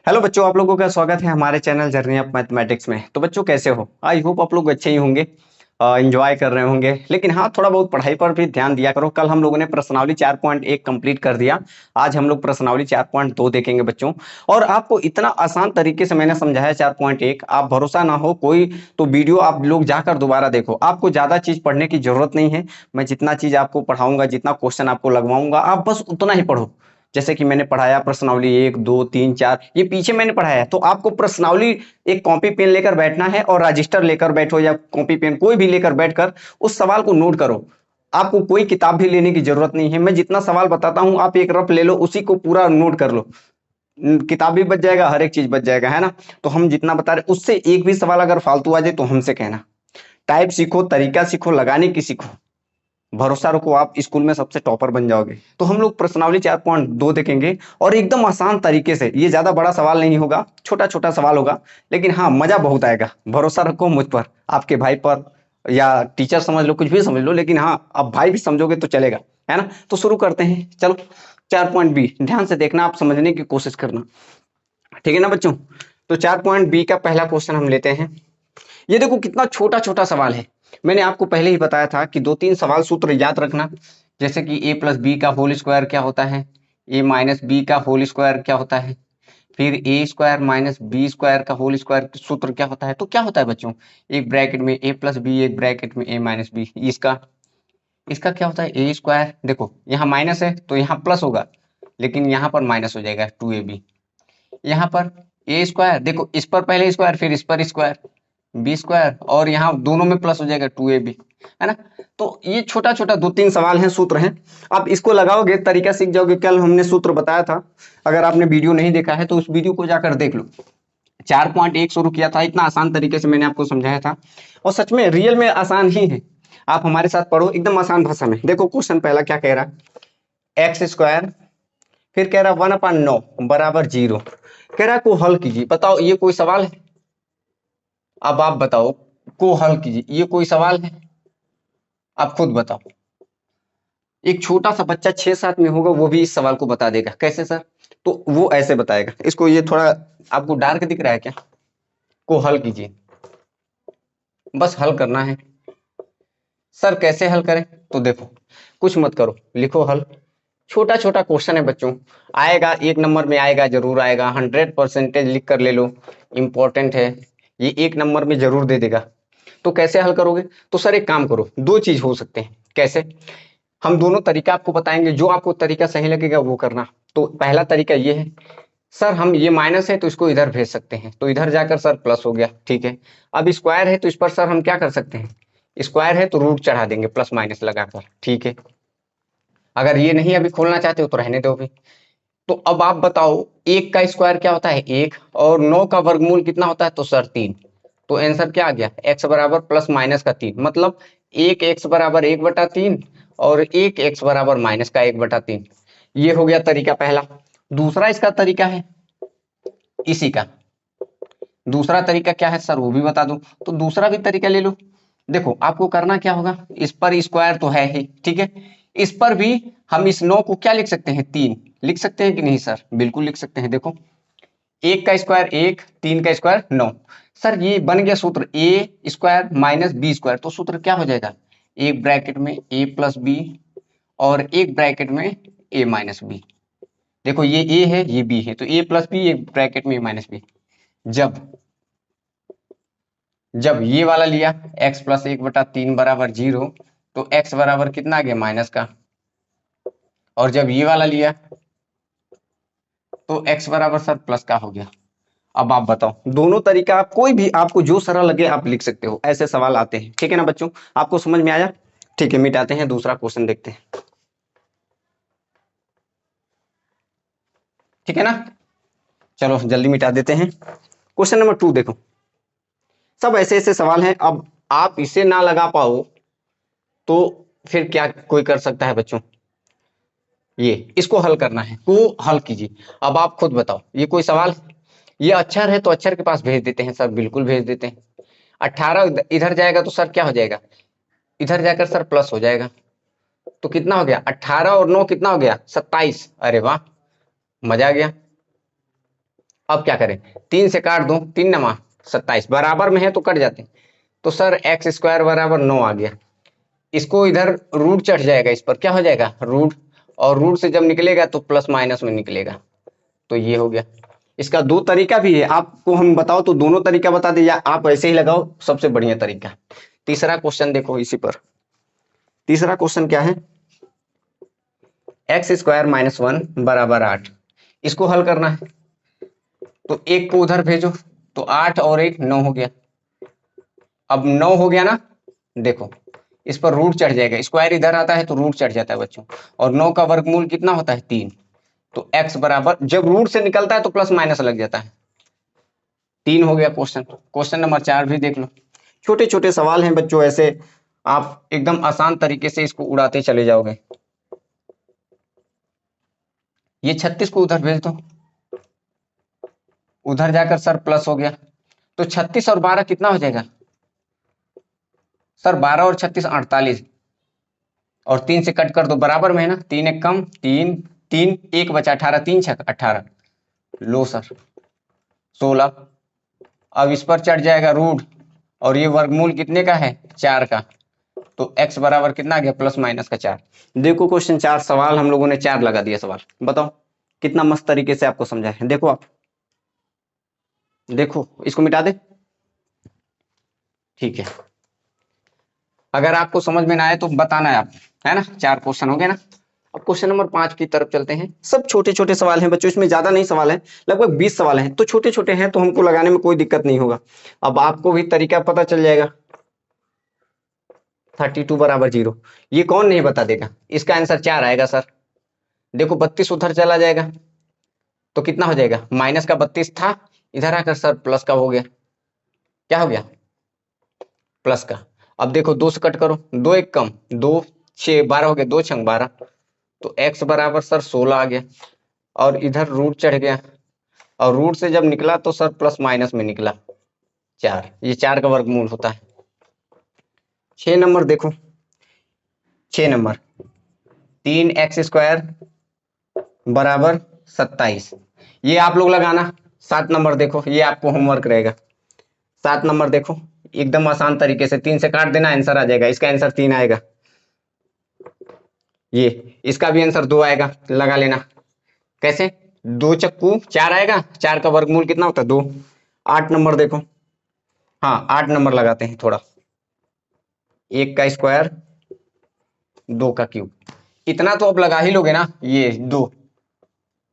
Hello बच्चों, आप लोगों का स्वागत है हमारे चैनल जर्नी ऑफ मैथमेटिक्स में। तो बच्चों कैसे हो? आई होप आप लोग अच्छे ही होंगे, एंजॉय कर रहे होंगे। लेकिन हाँ, थोड़ा बहुत पढ़ाई पर भी ध्यान दिया करो। कल हम लोगों ने प्रश्नावली 4.1 कंप्लीट कर दिया। आज हम लोग प्रश्नावली 4.2 देखेंगे बच्चों। और आपको इतना आसान तरीके से मैंने समझाया 4.1, आप भरोसा ना हो कोई तो वीडियो आप लोग जाकर दोबारा देखो। आपको ज्यादा चीज पढ़ने की जरूरत नहीं है। मैं जितना चीज आपको पढ़ाऊंगा, जितना क्वेश्चन आपको लगवाऊंगा, आप बस उतना ही पढ़ो। जैसे कि मैंने पढ़ाया प्रश्नावली 1 2 3 4, ये पीछे मैंने पढ़ाया है। तो आपको प्रश्नावली एक कॉपी पेन लेकर बैठना है और रजिस्टर लेकर बैठो या कॉपी पेन कोई भी लेकर बैठकर उस सवाल को नोट करो। आपको कोई किताब भी लेने की जरूरत नहीं है। मैं जितना सवाल बताता हूं आप एक रफ ले लो, उसी को पूरा नोट कर लो। किताब भी बच जाएगा, हर एक चीज बच जाएगा, है ना। तो हम जितना बता रहे उससे एक भी सवाल अगर फालतू आ जाए तो हमसे कहना। टाइप सीखो, तरीका सीखो, लगाने की सीखो। भरोसा रखो, आप स्कूल में सबसे टॉपर बन जाओगे। तो हम लोग प्रश्नावली 4.2 देखेंगे और एकदम आसान तरीके से। ये ज्यादा बड़ा सवाल नहीं होगा, छोटा छोटा सवाल होगा, लेकिन हाँ मजा बहुत आएगा। भरोसा रखो मुझ पर, आपके भाई पर, या टीचर समझ लो, कुछ भी समझ लो, लेकिन हाँ अब भाई भी समझोगे तो चलेगा, है ना। तो शुरू करते हैं, चलो। 4.B ध्यान से देखना, आप समझने की कोशिश करना, ठीक है ना बच्चों। तो 4.B का पहला क्वेश्चन हम लेते हैं। ये देखो कितना छोटा छोटा सवाल है। मैंने आपको पहले ही बताया था कि 2 3 सवाल सूत्र याद रखना। जैसे कि ए प्लस बी का होल स्क्वायर क्या होता है, ए माइनस बी का होल स्क्वायर क्या होता है, फिर ए स्क्वायर माइनस बी स्क्वायर का होल स्क्वायर सूत्र क्या होता है। तो क्या होता है बच्चों, एक ब्रैकेट में ए प्लस बी, एक ब्रैकेट में ए माइनस बी। इसका इसका क्या होता है, ए स्क्वायर। देखो यहाँ माइनस है तो यहाँ प्लस होगा, लेकिन यहाँ पर माइनस हो जाएगा, 2ab। यहाँ पर ए स्क्वायर, देखो इस पर पहले स्क्वायर, फिर इस पर स्क्वायर, बी स्क्वायर, और यहाँ दोनों में प्लस हो जाएगा, 2ab, है ना। तो ये छोटा छोटा 2 3 सवाल हैं, सूत्र हैं। आप इसको लगाओगे, तरीका सीख जाओगे। कल हमने सूत्र बताया था, अगर आपने वीडियो नहीं देखा है तो उस वीडियो को जाकर देख लो। 4.1 शुरू किया था, इतना आसान तरीके से मैंने आपको समझाया था। और सच में रियल में आसान ही है। आप हमारे साथ पढ़ो एकदम आसान भाषा में। देखो क्वेश्चन पहला क्या कह रहा है, एक्स स्क्वायर, फिर कह रहा 1/9 बराबर 0। कह रहा है को हल कीजिए। बताओ ये कोई सवाल है? अब आप बताओ, को हल कीजिए, ये कोई सवाल है? आप खुद बताओ। एक छोटा सा बच्चा 6 7 में होगा, वो भी इस सवाल को बता देगा। कैसे सर? तो वो ऐसे बताएगा इसको। ये थोड़ा आपको डार्क दिख रहा है क्या? को हल कीजिए, बस हल करना है। सर कैसे हल करें? तो देखो, कुछ मत करो, लिखो हल। छोटा छोटा क्वेश्चन है बच्चों, आएगा 1 नंबर में, आएगा जरूर आएगा। 100% लिख कर ले लो, इंपॉर्टेंट है। ये 1 नंबर में जरूर दे देगा। तो कैसे हल करोगे? तो सर एक काम करो, दो चीज हो सकते हैं। कैसे? हम दोनों तरीका आपको बताएंगे, जो आपको तरीका सही लगेगा वो करना। तो पहला तरीका ये है, सर हम ये माइनस है तो इसको इधर भेज सकते हैं, तो इधर जाकर सर प्लस हो गया, ठीक है। अब स्क्वायर है तो इस पर सर हम क्या कर सकते हैं, स्क्वायर है तो रूट चढ़ा देंगे प्लस माइनस लगाकर, ठीक है। अगर ये नहीं अभी खोलना चाहते हो तो रहने दो अभी। तो अब आप बताओ, 1 का स्क्वायर क्या होता है, 1, और 9 का वर्गमूल कितना होता है, तो सर 3। तो आंसर क्या आ गया, x बराबर प्लस माइनस का 3, मतलब 1x बराबर 1/3 और 1x बराबर माइनस का 1/3। ये हो गया तरीका पहला। दूसरा इसका तरीका है इसी का। दूसरा तरीका क्या है सर, वो भी बता दूं। तो दूसरा भी तरीका ले लो। देखो आपको करना क्या होगा, इस पर स्क्वायर तो है ही, ठीक है। इस पर भी हम इस 9 को क्या लिख सकते हैं, 3 लिख सकते हैं कि नहीं सर? बिल्कुल लिख सकते हैं। देखो 1 का स्क्वायर 1, 3 का स्क्वायर 9। सर ये बन गया सूत्र, ए स्क्वायर माइनस बी स्क्वायर। तो सूत्र क्या हो जाएगा, एक ब्रैकेट में ए प्लस बी और एक ब्रैकेट में ए माइनस बी। देखो ये ए है ये बी है, तो ए प्लस बी एक ब्रैकेट में ए माइनस बी। जब जब ये वाला लिया, x प्लस 1/3 बराबर 0, तो x बराबर कितना आ गया, माइनस का। और जब ये वाला लिया तो x बराबर सर प्लस का हो गया। अब आप बताओ, दोनों तरीका आप कोई भी आपको जो सरल लगे आप लिख सकते हो। ऐसे सवाल आते हैं, ठीक है ना बच्चों। आपको समझ में आया? ठीक है, मिटाते हैं, दूसरा क्वेश्चन देखते हैं, ठीक है ना। चलो जल्दी मिटा देते हैं। क्वेश्चन नंबर 2 देखो, सब ऐसे ऐसे सवाल हैं। अब आप इसे ना लगा पाओ तो फिर क्या कोई कर सकता है बच्चों, ये इसको हल करना है, को हल कीजिए। अब आप खुद बताओ, ये कोई सवाल है? ये अक्षर है तो अक्षर के पास भेज देते हैं सर, बिल्कुल भेज देते हैं। 18 इधर जाएगा तो सर क्या हो जाएगा, इधर जाकर सर प्लस हो जाएगा। तो कितना हो गया, 18 और 9 कितना हो गया, 27। अरे वाह, मजा आ गया। अब क्या करें, 3 से काट दो, 3 नमा 27, बराबर में है तो कट जाते हैं। तो सर एक्स स्क्वायर बराबर 9 आ गया। इसको इधर रूट चढ़ जाएगा, इस पर क्या हो जाएगा रूट, और रूट से जब निकलेगा तो प्लस माइनस में निकलेगा। तो ये हो गया। इसका दो तरीका भी है, आपको हम बताओ तो दोनों तरीका बता दिया, आप ऐसे ही लगाओ, सबसे बढ़िया तरीका। तीसरा क्वेश्चन देखो इसी पर। तीसरा क्वेश्चन क्या है, एक्स स्क्वायर माइनस 1 बराबर 8। इसको हल करना है, तो एक को उधर भेजो, तो 8 और 1 9 हो गया। अब 9 हो गया ना, देखो इस पर रूट चढ़ जाएगा, स्क्वायर इधर आता है तो रूट चढ़ जाता है बच्चों, और 9 का वर्गमूल कितना होता है 3। तो x बराबर जब रूट से निकलता है तो प्लस माइनस लग जाता है, 3 हो गया क्वेश्चन। क्वेश्चन नंबर 4 भी देख लो। छोटे छोटे सवाल हैं बच्चों, ऐसे आप एकदम आसान तरीके से इसको उड़ाते चले जाओगे। ये 36 को उधर भेज दो, उधर जाकर सर प्लस हो गया, तो 36 और 12 कितना हो जाएगा सर, 12 और 36 48, और 3 से कट कर दो, बराबर में है ना, 3 एक कम 3, 3 1 बचा 18, 3 छक 18, लो सर 16। अब इस पर चढ़ जाएगा रूट, और ये वर्गमूल कितने का है 4 का, तो x बराबर कितना आ गया प्लस माइनस का 4। देखो क्वेश्चन 4 सवाल हम लोगों ने 4 लगा दिया सवाल, बताओ कितना मस्त तरीके से आपको समझा है। देखो आप, देखो इसको मिटा दे, ठीक है। अगर आपको समझ में ना आए तो बताना है आप, है ना। 4 क्वेश्चन हो गए ना। अब क्वेश्चन नंबर 5 की तरफ चलते हैं। सब छोटे छोटे सवाल हैं बच्चों, इसमें ज्यादा नहीं सवाल है, लगभग 20 सवाल हैं, तो छोटे छोटे हैं तो हमको लगाने में कोई दिक्कत नहीं होगा। अब आपको भी तरीका पता चल जाएगा। 32 बराबर 0, ये कौन नहीं बता देगा, इसका आंसर 4 आएगा सर। देखो 32 उधर चला जाएगा तो कितना हो जाएगा, माइनस का 32 था, इधर आकर सर प्लस का हो गया, क्या हो गया प्लस का। अब देखो 2 से कट करो, 2 एक कम 2 6 12 हो गया, 2 छंग 12, तो x बराबर सर 16 आ गया, और इधर रूट चढ़ गया, और रूट से जब निकला तो सर प्लस माइनस में निकला 4, ये 4 का वर्गमूल होता है। 6 नंबर देखो, 6 नंबर 3x स्क्वायर बराबर 27, ये आप लोग लगाना। 7 नंबर देखो, ये आपको होमवर्क रहेगा। 7 नंबर देखो, एकदम आसान तरीके से 3 से काट देना, आंसर आ जाएगा, इसका आंसर 3 आएगा। ये इसका भी आंसर 2 आएगा, लगा लेना। कैसे, 2 चक्कू 4 आएगा, 4 का वर्गमूल कितना होता है 2। 8 नंबर देखो, हाँ 8 नंबर लगाते हैं थोड़ा, 1 का स्क्वायर 2 का क्यूब, इतना तो अब लगा ही लोगे ना, ये 2।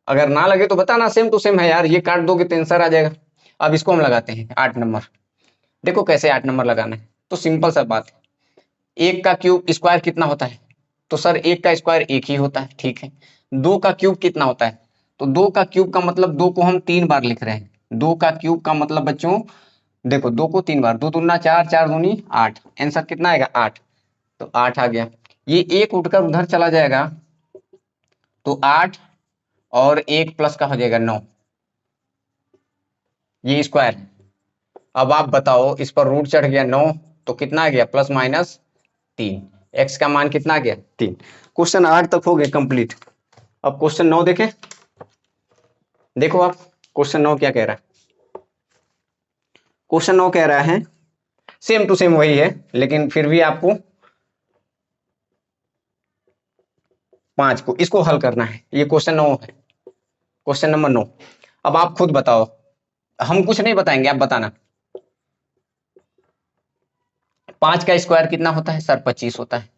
अगर ना लगे तो बताना, सेम टू सेम है यार, ये काट दोगे तो आंसर आ जाएगा। अब इसको हम लगाते हैं 8 नंबर। देखो कैसे 8 नंबर लगाना है, तो सिंपल सा बात है, 1 का क्यूब स्क्वायर कितना होता है, तो सर 1 का स्क्वायर 1 ही होता है, ठीक है। 2 का क्यूब कितना होता है, तो 2 का क्यूब का मतलब 2 को हम 3 बार लिख रहे हैं, 2 का क्यूब का मतलब बच्चों देखो 2 को 3 बार, 2 दूना 4, 4 दूनी 8, आंसर कितना आएगा 8, तो 8 आ गया। ये एक उठकर उधर चला जाएगा, तो 8 और 1 प्लस का हो जाएगा 9, ये स्क्वायर। अब आप बताओ, इस पर रूट चढ़ गया 9, तो कितना आ गया प्लस माइनस 3, x का मान कितना आ गया 3। क्वेश्चन 8 तक हो गए कंप्लीट। अब क्वेश्चन 9 देखें, देखो आप क्वेश्चन 9 क्या कह रहा है। क्वेश्चन 9 कह रहा है, सेम टू सेम वही है, लेकिन फिर भी आपको 5 को इसको हल करना है। ये क्वेश्चन 9 है, क्वेश्चन नंबर 9। अब आप खुद बताओ, हम कुछ नहीं बताएंगे, आप बताना। 5 का स्क्वायर कितना होता है सर 25 होता है,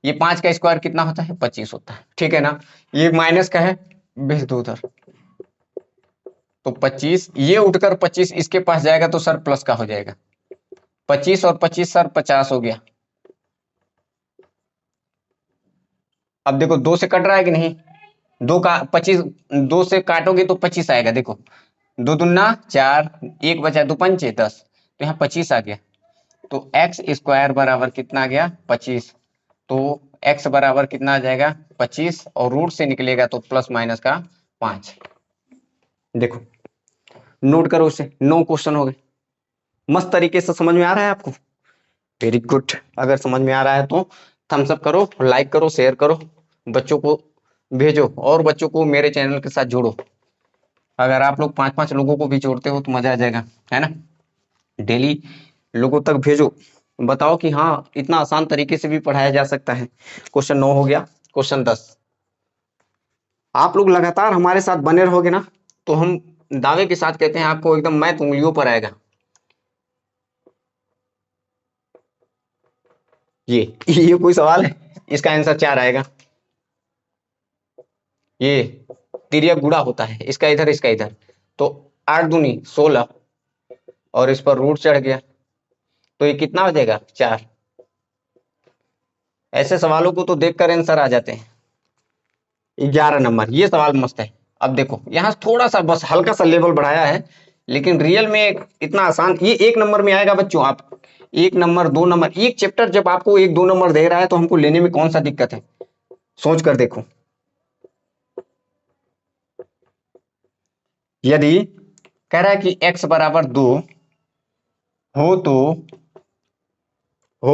ये 5 का स्क्वायर कितना होता है 25 होता है, ठीक है ना। ये माइनस का है, भेज दो उधर, तो 25, ये उठकर 25 इसके पास जाएगा तो सर प्लस का हो जाएगा, 25 और 25 सर 50 हो गया। अब देखो 2 से कट रहा है कि नहीं, 2 का 25, 2 से काटोगे तो 25 आएगा, देखो 2 दूना 4, 1 बचा 2 पंचे 10, तो यहाँ 25 आ गया। तो एक्स स्क्वायर बराबर कितना आ गया 25, तो x बराबर कितना आ जाएगा 25, और रूट से निकलेगा तो प्लस माइनस का 5। देखो नोट करो इसे, 9 क्वेश्चन हो गए। मस्त तरीके से समझ में आ रहा है आपको, वेरी गुड। अगर समझ में आ रहा है तो थम्स अप करो, लाइक करो, शेयर करो, बच्चों को भेजो, और बच्चों को मेरे चैनल के साथ जोड़ो। अगर आप लोग 5-5 लोगों को भी जोड़ते हो तो मजा आ जाएगा, है ना। डेली लोगों तक भेजो, बताओ कि हाँ इतना आसान तरीके से भी पढ़ाया जा सकता है। क्वेश्चन 9 हो गया। क्वेश्चन 10, आप लोग लगातार हमारे साथ बने रहोगे ना तो हम दावे के साथ कहते हैं आपको एकदम मैथ उंगलियों पर आएगा। ये कोई सवाल है? इसका आंसर 4 आएगा। ये तिर्यक गुणा होता है, इसका इधर इसका इधर, तो 8 दूनी 16 और इस पर रूट चढ़ गया, तो ये कितना हो जाएगा 4। ऐसे सवालों को तो देखकर आंसर आ जाते हैं। 11 नंबर, ये सवाल मस्त है। अब देखो यहाँ थोड़ा सा बस हल्का सा लेवल बढ़ाया है, लेकिन रियल में इतना आसान, ये 1 नंबर में आएगा बच्चों। आप 1 नंबर 2 नंबर, एक चैप्टर जब आपको 1-2 नंबर दे रहा है तो हमको लेने में कौन सा दिक्कत है, सोच कर देखो। यदि कह रहा है कि x बराबर 2 हो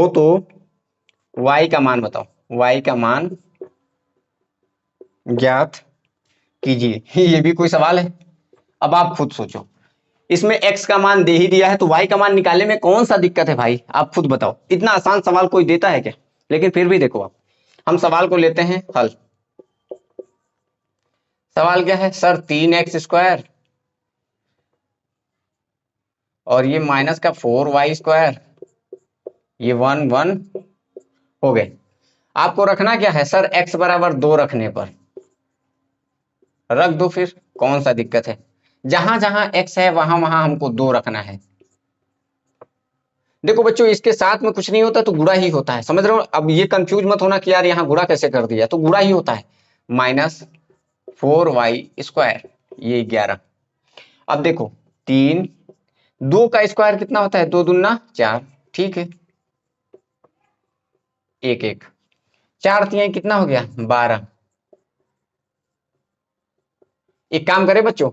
तो y का मान बताओ, y का मान ज्ञात कीजिए। ये भी कोई सवाल है? अब आप खुद सोचो, इसमें x का मान दे ही दिया है तो y का मान निकालने में कौन सा दिक्कत है भाई, आप खुद बताओ। इतना आसान सवाल कोई देता है क्या? लेकिन फिर भी देखो, आप हम सवाल को लेते हैं हल। सवाल क्या है सर, 3x² और ये माइनस का 4y², ये 1 1 हो गए। आपको रखना क्या है सर, x बराबर 2 रखने पर रख दो, फिर कौन सा दिक्कत है। जहां जहां x है वहां वहां हमको 2 रखना है। देखो बच्चों, इसके साथ में कुछ नहीं होता तो गुणा ही होता है, समझ रहे हो। अब ये कंफ्यूज मत होना कि यार यहाँ गुणा कैसे कर दिया, तो गुणा ही होता है। -4y², ये 11। अब देखो 3, 2 का स्क्वायर कितना होता है, 2 दूना 4, ठीक है। 1 1, 4 3 कितना हो गया 12। एक काम करे बच्चों,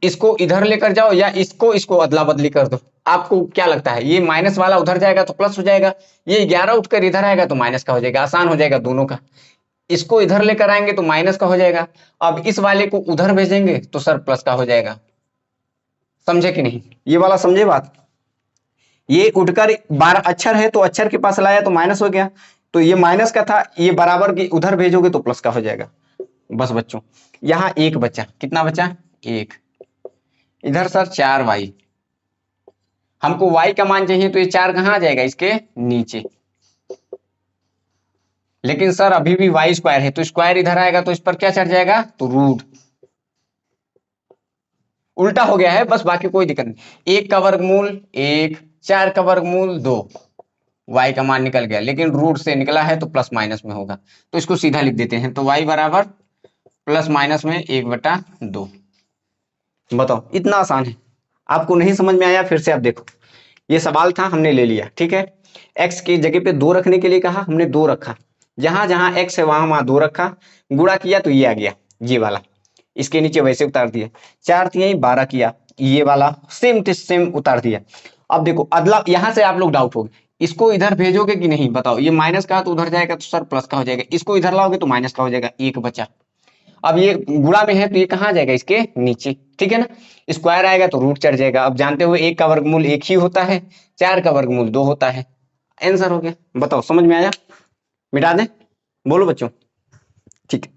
इसको इधर लेकर जाओ या इसको अदला बदली कर दो। आपको क्या लगता है, ये माइनस वाला उधर जाएगा तो प्लस हो जाएगा, ये 11 उठकर इधर आएगा तो माइनस का हो जाएगा, आसान हो जाएगा दोनों का। इसको इधर लेकर आएंगे तो माइनस का हो जाएगा, अब इस वाले को उधर भेजेंगे तो सर प्लस का हो जाएगा। समझे कि नहीं, ये वाला समझे बात। ये उठकर 12 अक्षर है तो अक्षर के पास लाया तो माइनस हो गया, तो ये माइनस का था, ये बराबर की उधर भेजोगे तो प्लस का हो जाएगा। बस बच्चों, यहाँ एक बचा, कितना बचा 1, इधर सर 4y, हमको y का मान चाहिए तो ये 4 कहां आ जाएगा, इसके नीचे। लेकिन सर अभी भी y² है तो स्क्वायर इधर आएगा तो इस पर क्या चढ़ जाएगा, तो रूट। उल्टा हो गया है बस, बाकी कोई दिक्कत नहीं। 1 का वर्गमूल 1, 4 का वर्गमूल 2, y का मान निकल गया, लेकिन रूट से निकला है तो प्लस माइनस में होगा, तो इसको सीधा लिख देते हैं। तो y बराबर प्लस माइनस में 1/2। बताओ, इतना आसान है। आपको नहीं समझ में आया, फिर से आप देखो, ये सवाल था हमने ले लिया, ठीक है। x की जगह पे 2 रखने के लिए कहा, हमने 2 रखा, जहां जहां x है वहां वहां 2 रखा, गुणा किया तो ये आ गया, ये वाला इसके नीचे वैसे उतार दिया। 4 3 12 किया, ये वाला सेम टू सेम उतार दिया। अब देखो अदला, यहां से आप लोग डाउट होगे, इसको इधर भेजोगे कि नहीं, बताओ। ये माइनस का तो उधर जाएगा तो सर प्लस का हो जाएगा, इसको इधर लाओगे तो माइनस का हो जाएगा, एक बचा। अब ये गुणा में है तो ये कहां जाएगा, इसके नीचे, ठीक है ना। स्क्वायर आएगा तो रूट चढ़ जाएगा। अब जानते हो 1 का वर्गमूल 1 ही होता है, 4 का वर्गमूल 2 होता है। आंसर हो गया। बताओ समझ में आया, मिटा दें, बोलो बच्चों। ठीक है,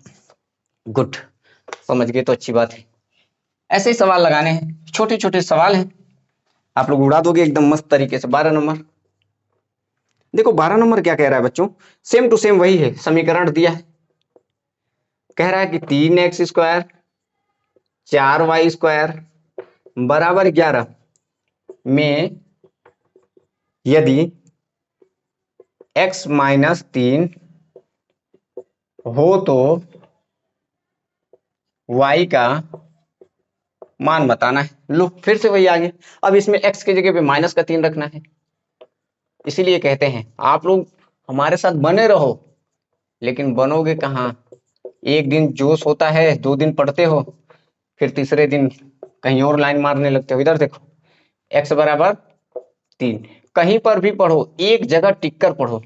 गुड, समझ गए तो अच्छी बात है। ऐसे ही सवाल लगाने हैं, छोटे छोटे सवाल हैं, आप लोग उड़ा दोगे एकदम मस्त तरीके से। 12 नंबर देखो, 12 नंबर क्या कह रहा है बच्चों, सेम टू सेम वही है, समीकरण दिया है। कह रहा है कि 3x² 4y² बराबर 11 में यदि x -3 हो तो y का मान बताना है। लो फिर से वही आ गया, अब इसमें x की जगह पे -3 रखना है। इसीलिए कहते हैं आप लोग हमारे साथ बने रहो, लेकिन बनोगे कहाँ। एक दिन जोश होता है, 2 दिन पढ़ते हो, फिर तीसरे दिन कहीं और लाइन मारने लगते हो। इधर देखो, x बराबर 3, कहीं पर भी पढ़ो, एक जगह टिक कर पढ़ो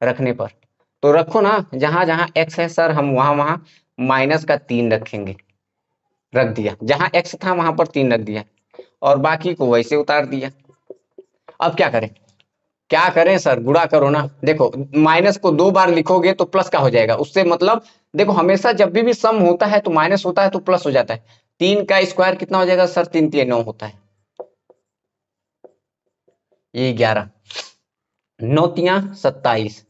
रखने पर, तो रखो ना, जहां जहां x है सर हम वहां वहां -3 रखेंगे। रख दिया, जहां x था वहां पर 3 रख दिया और बाकी को वैसे उतार दिया। अब क्या करें, क्या करें सर, गुणा करो ना। देखो माइनस को 2 बार लिखोगे तो प्लस का हो जाएगा, उससे मतलब देखो हमेशा जब भी सम होता है तो माइनस होता है तो प्लस हो जाता है। 3 का स्क्वायर कितना हो जाएगा सर, 3 3 9 होता है, ये 11, 9 तिया 27,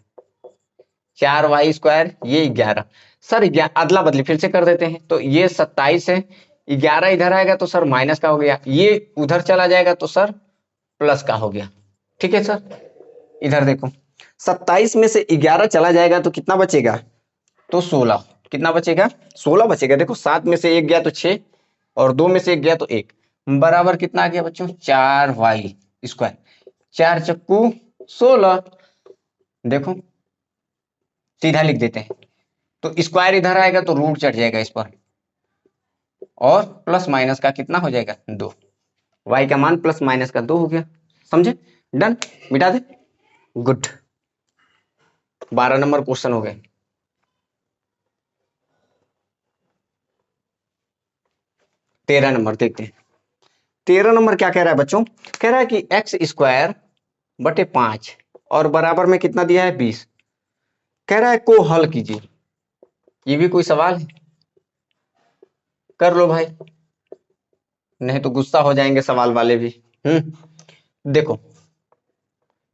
4y² ये 11। सर अदला बदली फिर से कर देते हैं, तो ये 27 है, 11 इधर आएगा तो सर माइनस का हो गया, ये उधर चला जाएगा तो सर प्लस का हो गया। ठीक है सर, इधर देखो 27 में से 11 चला जाएगा तो कितना बचेगा, तो 16। कितना बचेगा, 16 बचेगा। देखो 7 में से 1 गया तो 6 और 2 में से 1 गया तो 1, बराबर कितना आ गया बच्चों, 4y²। 4 चक्कू 16। देखो सीधा लिख देते हैं, तो स्क्वायर इधर आएगा तो रूट चढ़ जाएगा इस पर और प्लस माइनस का कितना हो जाएगा, 2। y का मान प्लस माइनस का 2 हो गया। समझे, डन, मिटा दे। गुड, 12 नंबर क्वेश्चन हो गए। 13 नंबर देखते हैं। 13 नंबर क्या कह रहा है बच्चों, कह रहा है कि x² बटे 5 और बराबर में कितना दिया है, 20। कह रहा है को हल कीजिए। ये भी कोई सवाल है, कर लो भाई, नहीं तो गुस्सा हो जाएंगे सवाल वाले भी। देखो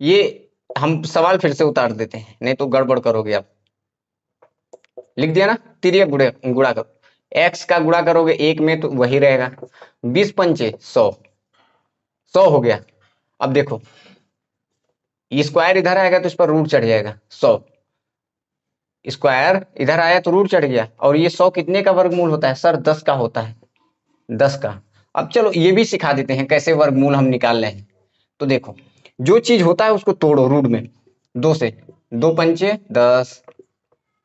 ये हम सवाल फिर से उतार देते हैं, नहीं तो गड़बड़ करोगे आप। लिख दिया ना, तिर्यक गुणा करो, x का गुणा करोगे 1 में तो वही रहेगा, 20 पंचे 100, 100 हो गया। अब देखो ये स्क्वायर इधर आएगा तो इस पर रूट चढ़ जाएगा, 100 स्क्वायर इधर आया तो रूट चढ़ गया, और ये 100 कितने का वर्गमूल होता है सर, 10 का होता है, 10 का। अब चलो ये भी सिखा देते हैं कैसे वर्गमूल हम निकाल रहे हैं। तो देखो जो चीज होता है उसको तोड़ो रूट में, 2 से, 2 पंचे 10,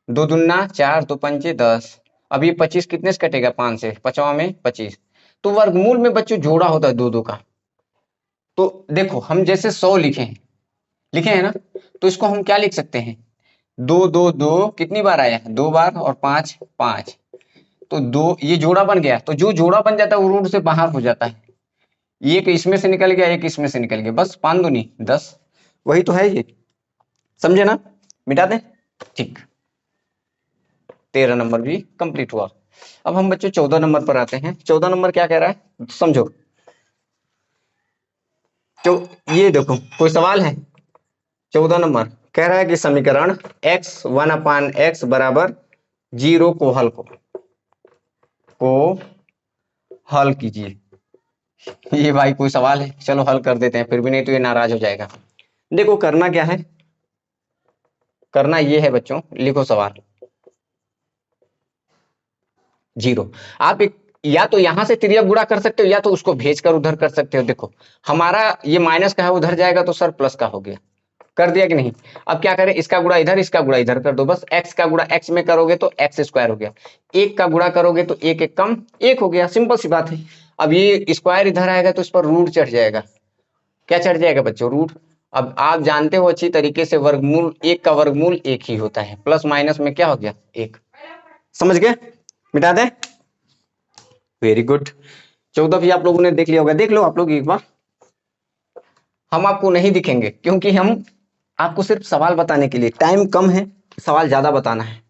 2 दूना 4, 2 पंचे 10। अब ये 25 कितने से कटेगा, 5 से, 5वां में 25। तो वर्गमूल में बच्चों जोड़ा होता है 2 2 का। तो देखो हम जैसे 100 लिखे हैं ना, तो इसको हम क्या लिख सकते हैं, 2 2 2 कितनी बार आया, 2 बार, और 5 5, तो 2 ये जोड़ा बन गया। तो जो जोड़ा बन जाता है वो रूट से बाहर हो जाता है, एक इसमें से निकल गया, एक इसमें से निकल गया, बस 5 दूनी 10, वही तो है ये। समझे ना, मिटा दें, ठीक। 13 नंबर भी कंप्लीट हुआ। अब हम बच्चों 14 नंबर पर आते हैं। 14 नंबर क्या कह रहा है समझो, तो ये देखो कोई सवाल है। 14 नंबर कह रहा है कि समीकरण x1/x बराबर 0 को हल कीजिए। ये भाई कोई सवाल है, चलो हल कर देते हैं, फिर भी नहीं तो ये नाराज हो जाएगा। देखो करना क्या है, करना ये है बच्चों, लिखो सवाल 0। आप एक या तो यहां से तिर्यक गुणा कर सकते हो या तो उसको भेजकर उधर कर सकते हो। देखो हमारा ये माइनस का है, उधर जाएगा तो सर प्लस का हो गया, कर दिया कि नहीं। अब क्या करें, इसका गुणा इधर, इसका गुणा इधर कर दो, बस x का गुणा x में करोगे तो x² हो गया, 1 का गुणा करोगे तो 1 1 कम 1 हो गया, सिंपल सी बात है। अब ये स्क्वायर इधर आएगा तो इस पर रूट चढ़ जाएगा, क्या चढ़ जाएगा बच्चों, रूट। अब आप जानते हो अच्छी तरीके से वर्गमूल 1 का वर्गमूल 1 ही होता है, प्लस माइनस में क्या हो गया 1। समझ गए, मिटा दे, वेरी गुड। 14 भी आप लोगों ने देख लिया होगा, देख लो आप लोग एक बार। हम आपको नहीं दिखेंगे क्योंकि हम आपको सिर्फ सवाल बताने के लिए, टाइम कम है, सवाल ज्यादा बताना है।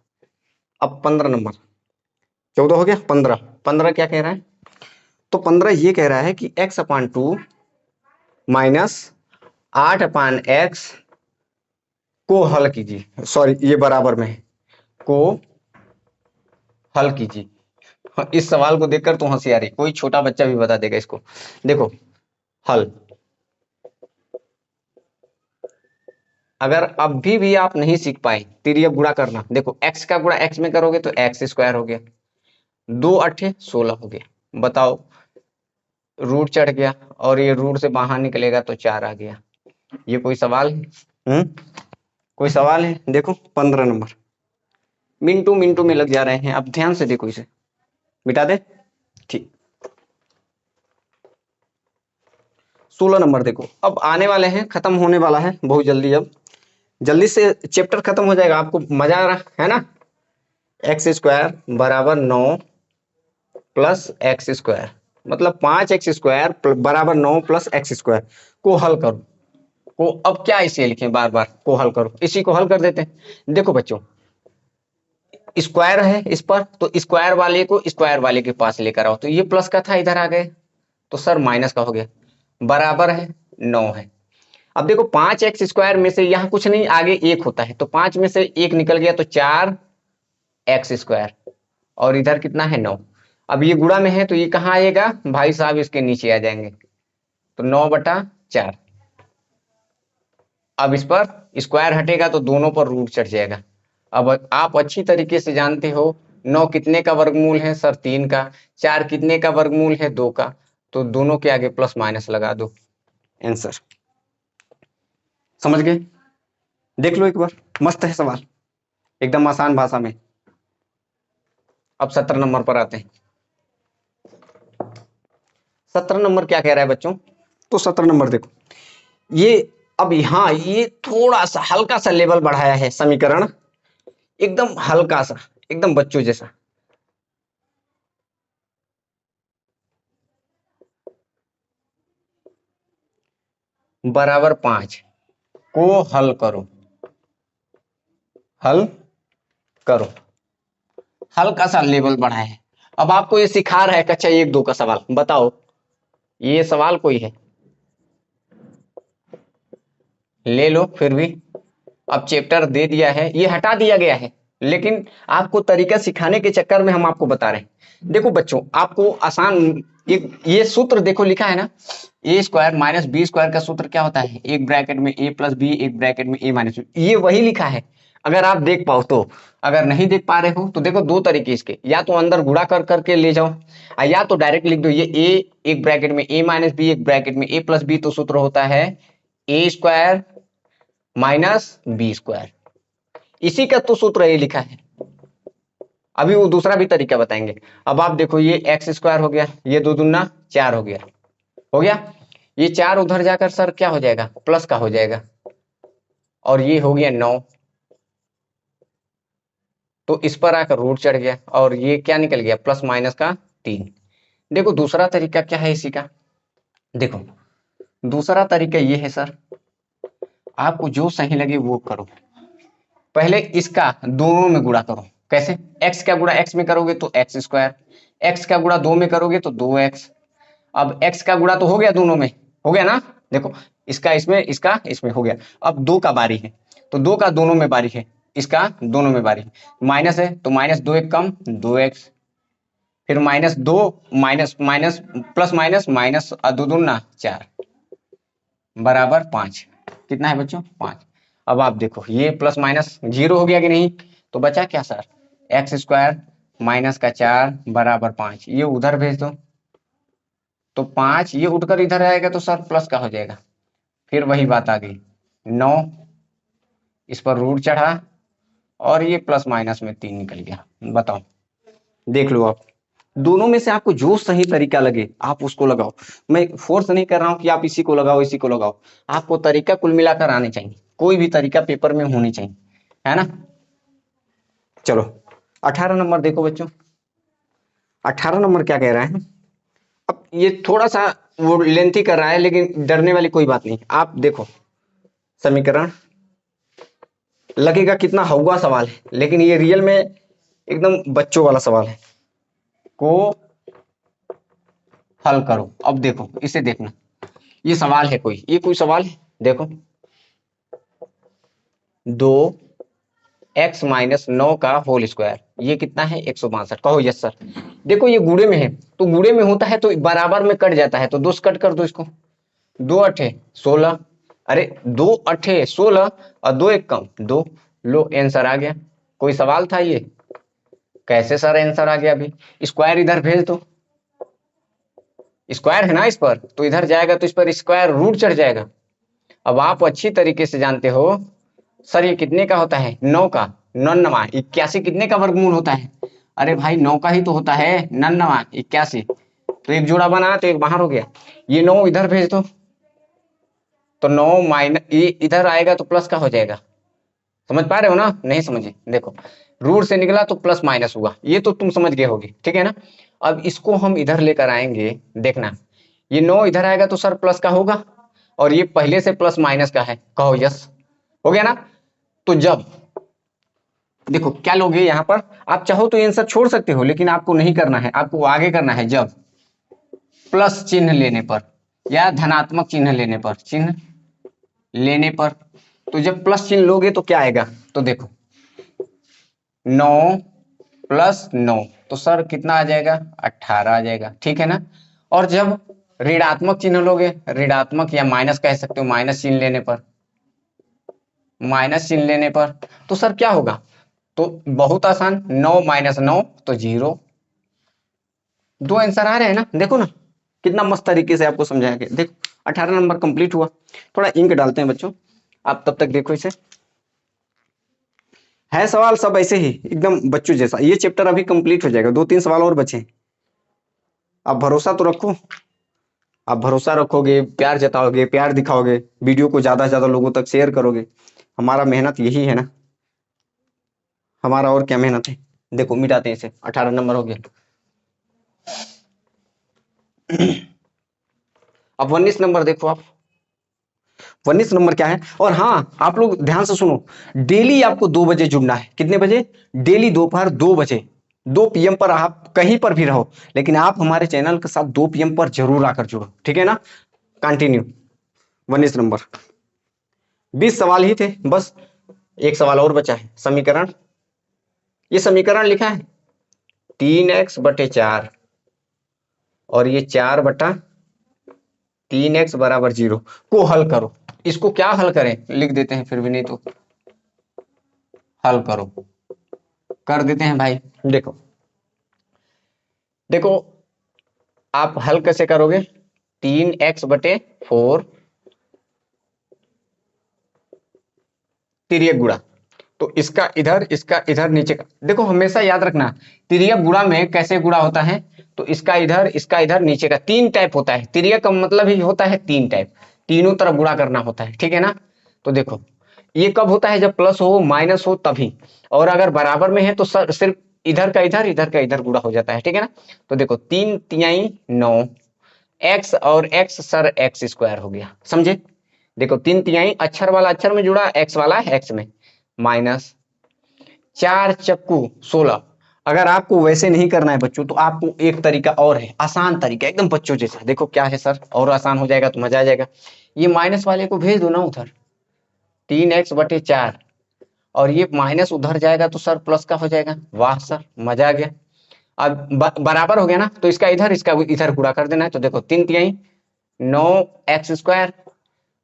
अब 15 नंबर, 14 हो गया, 15। 15 क्या कह रहा है, तो 15 ये कह रहा है कि x/2 माइनस 8/x को हल कीजिए, सॉरी ये बराबर में है, को हल कीजिए। इस सवाल को देखकर तो हंसी आ रही, कोई छोटा बच्चा भी बता देगा इसको। देखो हल, अगर अभी भी आप नहीं सीख पाए तिर्यक गुणा करना, देखो x का गुणा x में करोगे तो x² हो गया, 2 8 16 हो गया। बताओ रूट चढ़ गया और ये रूट से बाहर निकलेगा तो 4 आ गया। ये कोई सवाल है, कोई सवाल है। देखो 15 नंबर, मिनटों मिनटों में लग जा रहे हैं, अब ध्यान से देखो इसे, मिटा दे, ठीक। 16 नंबर देखो, अब आने वाले हैं, खत्म होने वाला है बहुत जल्दी, अब जल्दी से चैप्टर खत्म हो जाएगा, आपको मजा आ रहा है ना। x² बराबर 9 प्लस एक्स स्क्वायर, मतलब 5x² बराबर 9 प्लस एक्स स्क्वायर को हल करो। को अब क्या इसे लिखें, बार बार को हल करो, इसी को हल कर देते हैं। देखो बच्चों, स्क्वायर है इस पर, तो स्क्वायर वाले को स्क्वायर वाले के पास लेकर आओ, तो ये प्लस का था इधर आ गए, तो सर माइनस का हो गया, बराबर है 9 है। अब देखो 5x² में से यहाँ कुछ नहीं, आगे एक होता है, तो 5 में से एक निकल गया तो 4x², और इधर कितना है 9। अब ये गुणा में है तो ये कहाँ आएगा भाई साहब, इसके नीचे आ जाएंगे, तो 9/4। अब इस पर स्क्वायर हटेगा तो दोनों पर रूट चढ़ जाएगा। अब आप अच्छी तरीके से जानते हो 9 कितने का वर्गमूल है सर, 3 का। 4 कितने का वर्गमूल है, 2 का। तो दोनों के आगे प्लस माइनस लगा दो, आंसर। समझ गए? देख लो एक बार, मस्त है सवाल, एकदम आसान भाषा में। अब 17 नंबर पर आते हैं। 17 नंबर क्या कह रहा है बच्चों, तो 17 नंबर देखो, ये अब यहाँ ये थोड़ा सा हल्का सा लेवल बढ़ाया है समीकरण, एकदम हल्का सा, एकदम बच्चों जैसा। बराबर 5 को हल करो, हल करो, हल्का सा लेवल बढ़ाया है। अब आपको ये सिखा रहा है कक्षा 1-2 का सवाल, बताओ ये सवाल कोई है, ले लो फिर भी। अब चैप्टर दे दिया है, ये हटा दिया गया है, लेकिन आपको तरीका सिखाने के चक्कर में हम आपको बता रहे हैं। देखो बच्चों, आपको आसान ये सूत्र देखो लिखा है ना, a² - b² का सूत्र क्या होता है, एक ब्रैकेट में a+b, एक ब्रैकेट में a-b, ये वही लिखा है। अगर आप देख पाओ तो, अगर नहीं देख पा रहे हो तो देखो दो तरीके इसके, या तो अंदर गुणा कर करके ले जाओ, या तो डायरेक्ट लिख दो ये a एक ब्रैकेट में a-b, एक ब्रैकेट में a+b, तो सूत्र होता है a² - b²। इसी का तो सूत्र ये लिखा है। अभी वो दूसरा भी तरीका बताएंगे। अब आप देखो ये x² हो गया, ये 2 दूना 4 हो गया, हो गया। ये 4 उधर जाकर सर क्या हो जाएगा, प्लस का हो जाएगा, और ये हो गया 9, तो इस पर आकर रूट चढ़ गया, और ये क्या निकल गया, प्लस माइनस का 3। देखो दूसरा तरीका क्या है इसी का, देखो दूसरा तरीका ये है सर, आपको जो सही लगे वो करो। पहले इसका दोनों में गुणा करो, कैसे, x का गुणा x में करोगे तो x², x का गुणा 2 में करोगे तो 2x। अब x का गुणा तो हो गया दोनों में, हो गया ना, देखो इसका इसमें हो गया। अब 2 का बारी है, तो 2 का दोनों में बारी है, इसका दोनों में बारी है। माइनस है तो -2 एक कम 2x, फिर -2 minus minus plus minus minus 2 दूना 4 बराबर 5। कितना है बच्चों, 5। अब आप देखो ये प्लस माइनस 0 हो गया कि नहीं, तो बचा क्या सर, x² - 4 बराबर 5, ये उधर भेज दो, तो 5 ये उठकर इधर आएगा तो सर प्लस का हो जाएगा। फिर वही बात आ गई, 9 इस पर रूट चढ़ा, और ये प्लस माइनस में 3 निकल गया। बताओ, देख लो आप, दोनों में से आपको जो सही तरीका लगे आप उसको लगाओ। मैं फोर्स नहीं कर रहा हूं कि आप इसी को लगाओ इसी को लगाओ, आपको तरीका कुल मिलाकर आने चाहिए, कोई भी तरीका पेपर में होनी चाहिए, है ना। चलो 18 नंबर देखो बच्चों, 18 नंबर क्या कह रहा है। अब ये थोड़ा सा वो लेंथी कर रहा है, लेकिन डरने वाली कोई बात नहीं। आप देखो समीकरण, लगेगा कितना हौवा सवाल है, लेकिन ये रियल में एकदम बच्चों वाला सवाल है। को हल करो। अब देखो इसे देखना, ये सवाल है कोई, ये कोई सवाल है, देखो 2x - 9 का होल स्क्वायर, ये कितना है 162, कहो यस सर। देखो ये गुणे में है, तो गुणे में होता है तो बराबर में कट जाता है, तो 2 से कट कर दो इसको, 2 अठे 16, अरे 2 अठे 16 और 2 एक कम 2, लो आंसर आ गया। कोई सवाल था ये, कैसे सर आंसर आ गया, अभी स्क्वायर इधर भेज दो, स्क्वायर है ना इस पर, तो इधर जाएगा तो इस पर स्क्वायर रूट चढ़ जाएगा। अब आप अच्छी तरीके से जानते हो सर ये कितने का होता है, 9 का 99, 81 कितने का वर्गमूल होता है, अरे भाई 9 का ही तो होता है 99 81, तो एक जोड़ा बना तो एक बाहर हो गया, ये 9 इधर भेज दो, तो 9 माइनस ये इधर आएगा तो प्लस का हो जाएगा। समझ पा रहे हो ना, नहीं समझे, देखो रूट से निकला तो प्लस माइनस हुआ, ये तो तुम समझ गए होगे, ठीक है ना। अब इसको हम इधर लेकर आएंगे, देखना ये 9 इधर आएगा तो सर प्लस का होगा, और ये पहले से प्लस माइनस का है, कहो यस, हो गया ना। तो जब देखो क्या लोगे यहां पर, आप चाहो तो आंसर छोड़ सकते हो, लेकिन आपको नहीं करना है, आपको आगे करना है। जब प्लस चिन्ह लेने पर या धनात्मक चिन्ह लेने पर, चिन्ह लेने पर, तो जब प्लस चिन्ह लोगे तो क्या आएगा, तो देखो 9 प्लस 9, तो सर कितना आ जाएगा, 18 आ जाएगा, ठीक है ना। और जब ऋणात्मक चिन्ह लोगे, ऋणात्मक या माइनस कह सकते हो, माइनस चिन्ह लेने पर, माइनस चिन्ह लेने पर, तो सर क्या होगा, तो बहुत आसान, 9 माइनस 9 तो 0। दो आंसर आ रहे हैं ना, देखो ना कितना मस्त तरीके से आपको समझाया गया। देखो 18 नंबर कंप्लीट हुआ। थोड़ा इंक डालते हैं बच्चों, आप तब तक देखो इसे। है सवाल सब ऐसे ही एकदम बच्चों जैसा, ये चैप्टर अभी कंप्लीट हो जाएगा, 2-3 सवाल और बचे हैं। आप भरोसा तो रखो, आप भरोसा रखोगे, प्यार जताओगे, प्यार दिखाओगे, वीडियो को ज्यादा से ज्यादा लोगों तक शेयर करोगे, हमारा मेहनत यही है ना, हमारा और क्या मेहनत है। देखो मिटाते हैं इसे, 18 नंबर हो गया। अब 19 नंबर देखो आप, 19 नंबर क्या है। और हाँ आप लोग ध्यान से सुनो, डेली आपको 2 बजे जुड़ना है। कितने बजे, डेली दोपहर 2 बजे, 2 PM पर आप कहीं पर भी रहो, लेकिन आप हमारे चैनल के साथ 2 PM पर जरूर आकर जुड़ो, ठीक है ना। कंटिन्यू 19 नंबर, 20 सवाल ही थे बस, एक सवाल और बचा है। समीकरण, ये समीकरण लिखा है 3x/4 और ये 4/3x बराबर 0 को हल करो। इसको क्या हल करें, लिख देते हैं, फिर भी नहीं तो हल करो, कर देते हैं भाई। देखो देखो आप हल कैसे करोगे, 3x/4 तिर्यक गुणा, तो इसका इधर नीचे का, देखो हमेशा याद रखना तिर्यक गुणा में कैसे गुणा होता है, तो इसका इधर नीचे का 3 टाइप होता है। तिर्यक का मतलब ही होता है 3 टाइप, तीनों तरफ गुणा करना होता है, ठीक है ना। तो देखो ये कब होता है, जब प्लस हो माइनस हो तभी, और अगर बराबर में है तो सिर्फ इधर का इधर गुणा हो जाता है, ठीक है ना। तो देखो 3×3 = 9, एक्स और एक्स सर एक्स स्क्वायर हो गया, समझे। देखो 3/3 अक्षर वाला अक्षर में जुड़ा, एक्स वाला एक्स में, माइनस 4×16। अगर आपको वैसे नहीं करना है बच्चों, तो आपको एक तरीका और है, आसान तरीका एकदम बच्चों जैसा। देखो क्या है सर, और आसान हो जाएगा तो मजा आ जाएगा। ये माइनस वाले को भेज दो ना उधर, 3x/4, और ये माइनस उधर जाएगा तो सर प्लस का हो जाएगा। वाह सर मजा आ गया। अब बराबर हो गया ना, तो इसका इधर गुणा कर देना है। तो देखो 3×3 9x²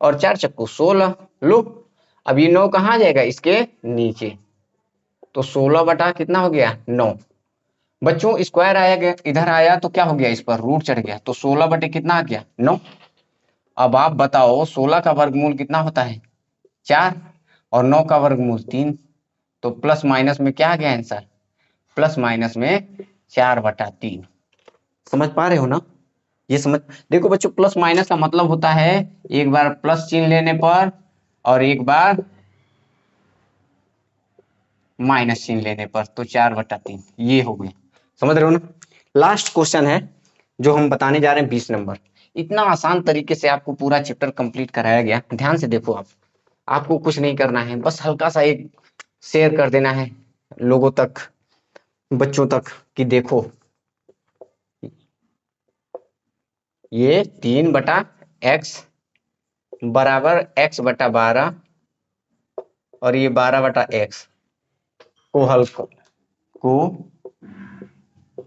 और 4×16, लो। अब ये 9 कहाँ जाएगा, इसके नीचे, तो 16 बटा कितना हो गया, 9। बच्चों स्क्वायर आया गया, इधर आया तो क्या हो गया, इस पर रूट चढ़ गया, तो 16 बटे कितना आ गया, 9। अब आप बताओ 16 का वर्गमूल कितना होता है, 4, और 9 का वर्गमूल 3, तो प्लस माइनस में क्या आ गया आंसर, प्लस माइनस में 4/3। समझ पा रहे हो ना, ये समझ। देखो बच्चों प्लस माइनस का मतलब होता है एक बार प्लस चिन्ह लेने पर और एक बार माइनस चिन्ह लेने पर, तो 4/3 ये हो गया, समझ रहे हो ना। लास्ट क्वेश्चन है जो हम बताने जा रहे हैं, 20 नंबर। इतना आसान तरीके से आपको पूरा चैप्टर कंप्लीट कराया गया, ध्यान से देखो आप, आपको कुछ नहीं करना है, बस हल्का सा एक शेयर कर देना है लोगों तक, बच्चों तक, कि देखो ये 3/x बराबर x/12 और ये 12/x को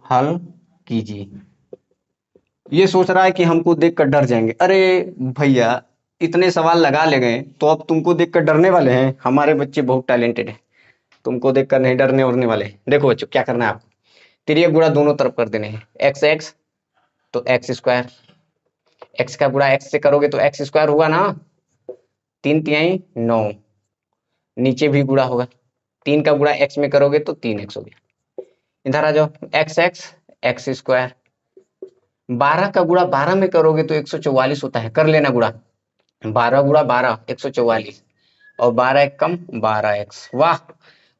हल कीजिए। ये सोच रहा है कि हमको देखकर डर जाएंगे, अरे भैया इतने सवाल लगा ले गए तो अब तुमको देखकर डरने वाले हैं। हमारे बच्चे बहुत टैलेंटेड हैं, तुमको देखकर नहीं डरने उड़ने वाले। देखो बच्चों क्या करना है आपको, तिर्यक गुणा दोनों तरफ कर देने हैं, एक्स एक्स तो x², एक्स का गुणा एक्स से करोगे तो x² हुआ ना, 3×3 9, नीचे भी गुणा होगा, 3 का गुणा x में करोगे तो 3x हो गया। इधर आ जाओ, एक्स एक्स x², 12 का गुणा 12 में करोगे तो 144 होता है, कर लेना गुणा, 12 गुणा 12 144, और 12 एक कम 12x। वाह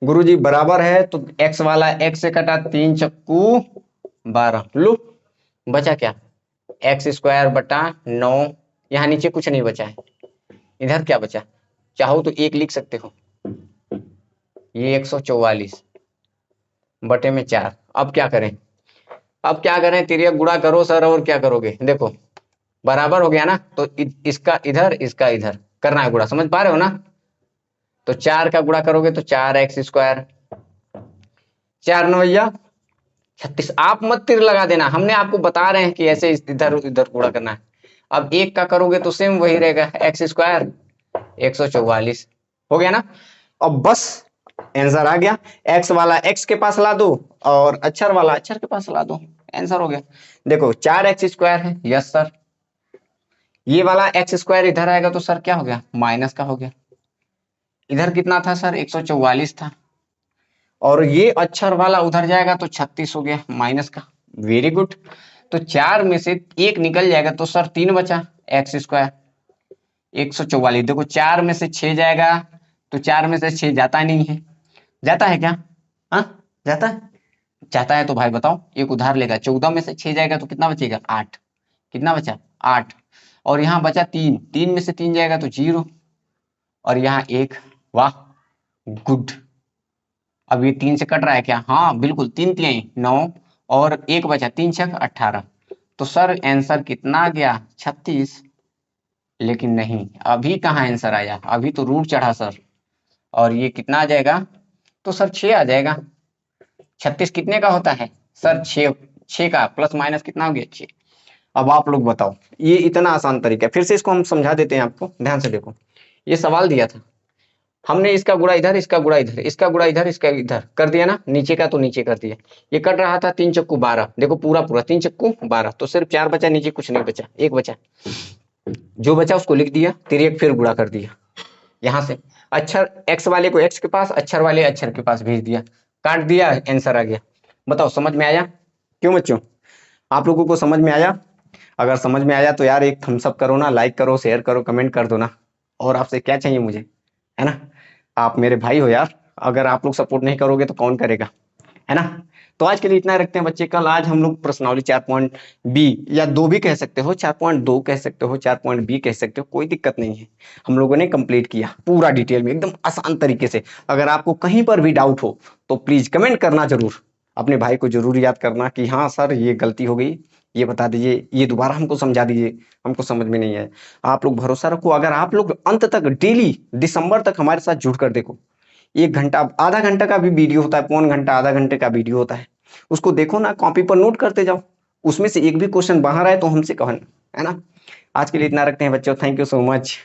गुरुजी बराबर है, तो x वाला x से कटा, 3×3 12 लो, बचा क्या, एक्स स्क्वायर बटा 9, यहाँ नीचे कुछ नहीं बचा है, इधर क्या बचा, चाहो तो 1 लिख सकते हो, ये 144 बटे में 4। अब क्या करें, अब क्या करें, तिर्यक गुणा करो सर, और क्या करोगे, देखो बराबर हो गया ना, तो इसका इधर इसका इधर करना है गुणा, समझ पा रहे हो ना। तो 4 का गुणा करोगे तो 4x स्क्वायर, 4 9 36। आप मत तिर लगा देना, हमने आपको बता रहे हैं कि ऐसे इधर इधर गुणा करना है। अब 1 का करोगे तो सेम वही रहेगा, एक्स स्क्वायर 144 हो गया ना। अब बस आंसर आ गया, एक्स वाला एक्स के पास ला दो और अक्षर वाला अक्षर के पास ला दो, आंसर हो गया। देखो 4x स्क्वायर है, यस सर, ये वाला एक्स स्क्वायर इधर आएगा तो सर क्या हो गया, माइनस का हो गया। इधर कितना था सर, 144 था, और ये अक्षर वाला उधर जाएगा तो 36 हो गया माइनस का। Very good. तो 4 में से 1 निकल जाएगा तो सर 3 बचा, एक्स स्क्वायर 144। देखो 4 में से 6 जाएगा तो 4 में से 6 जाता नहीं है, जाता है क्या, हाँ जाता है, जाता है तो भाई बताओ, एक उधार लेगा, 14 में से 6 जाएगा तो कितना बचेगा, 8, कितना बचा 8, और यहाँ बचा 3, 3 में से 3 जाएगा तो 0, और यहाँ 1, वाह गुड। अब ये 3 से कट रहा है क्या, हाँ बिल्कुल, 3 3 9, और 1 बचा, 3 6 18, तो सर आंसर कितना आ गया, 36। लेकिन नहीं, अभी कहाँ आंसर आया, अभी तो रूट चढ़ा सर, और ये कितना आ जाएगा, तो सर 6 आ जाएगा। 36 कितने का होता है सर, 6, 6 का प्लस माइनस कितना हो गया, 6। अब आप लोग बताओ, ये इतना आसान तरीका है, फिर से इसको हम समझा देते हैं आपको, ध्यान से देखो। ये सवाल दिया था, हमने इसका गुणा इधर, इसका गुणा इधर, इसका गुणा इधर, इसका इधर कर दिया ना, नीचे का तो नीचे कर दिया। ये कट रहा था 3 चक्कू 12, देखो पूरा पूरा 3 चक्कू 12, तो सिर्फ 4 बचा, नीचे कुछ नहीं बचा, 1 बचा, जो बचा उसको लिख दिया, तिर्यक फिर गुणा कर दिया यहां से, अक्षर एक्स वाले को एक्स के पास, अक्षर वाले अक्षर के पास भेज दिया, काट दिया, आंसर आ गया। बताओ समझ में आया, क्यों बच्चों, आप लोगों को समझ में आया। अगर समझ में आया तो यार एक थम्स अप करो ना, लाइक करो, शेयर करो, कमेंट कर दो ना, और आपसे क्या चाहिए मुझे, है ना, आप मेरे भाई हो यार, अगर आप लोग सपोर्ट नहीं करोगे तो कौन करेगा, है ना। तो आज के लिए इतना रखते हैं बच्चे, कल आज हम लोग प्रश्नावली 4.बी या 2 भी कह सकते हो, 4.2 कह सकते हो, 4.बी कह सकते हो, कोई दिक्कत नहीं है, हम लोगों ने कंप्लीट किया पूरा डिटेल में एकदम आसान तरीके से। अगर आपको कहीं पर भी डाउट हो तो प्लीज कमेंट करना जरूर, अपने भाई को जरूर याद करना कि हाँ सर ये गलती हो गई, ये बता दीजिए, ये दोबारा हमको समझा दीजिए, हमको समझ में नहीं आया। आप लोग भरोसा रखो, अगर आप लोग अंत तक डेली दिसंबर तक हमारे साथ जुड़ कर देखो, 1 घंटा आधा घंटा का भी वीडियो होता है, पौन घंटा आधा घंटे का वीडियो होता है, उसको देखो ना, कॉपी पर नोट करते जाओ, उसमें से एक भी क्वेश्चन बाहर आए तो हमसे कहना, है ना। आज के लिए इतना रखते हैं बच्चों, थैंक यू सो मच।